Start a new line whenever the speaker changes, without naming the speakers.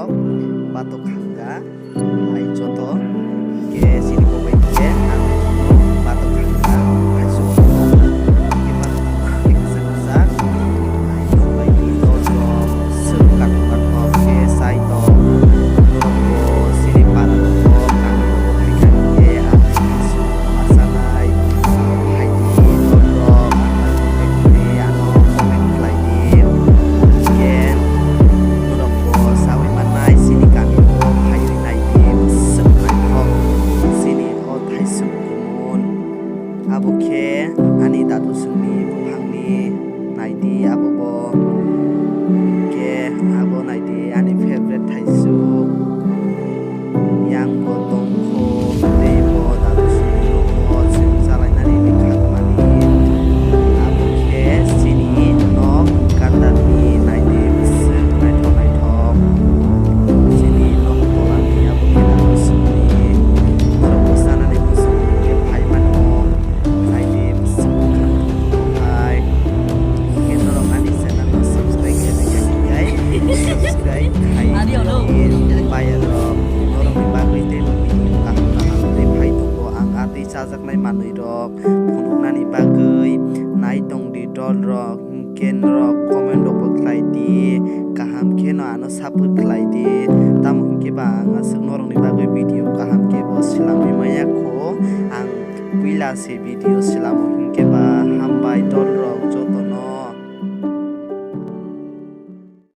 rok batok hangga hai joto ke sini ko bai ke ang batok hangga hai su ke batok ke sasak hai to bai to so se kak batok ke sai to ko sini par ko kang hai kan ke ang su masanai hai di to rok ke ano komen klai di ke sawi manai sini kami ko hai nai di sekai ko sini o thai su kumun abu ke ani datu sumi buhangni nai di abu bo ke abu nai di ani favorite thai su yang bo tong ko dei bo datu sumi ko sim salai nani ni khatmani abu ke sini no kandani nai di se nai thok sini no polani abu ke datu sumi ro sana ni sumi ke phai man mo nai di se hai ke no ani channel no subscribe ke gai subscribe hai bayar ro no mi bagui te no video ka te phai to ko ang ati sajak nai manui rok phunuk nani bagui nai tong di dol rok ken rok comment rok khlai di kaham ke no ano sapur khlai di tam ke ba ang asuk norong ni bagui video kaham ke bo silami maya ko ang puila se video silamo ke ba hambai dol rok joto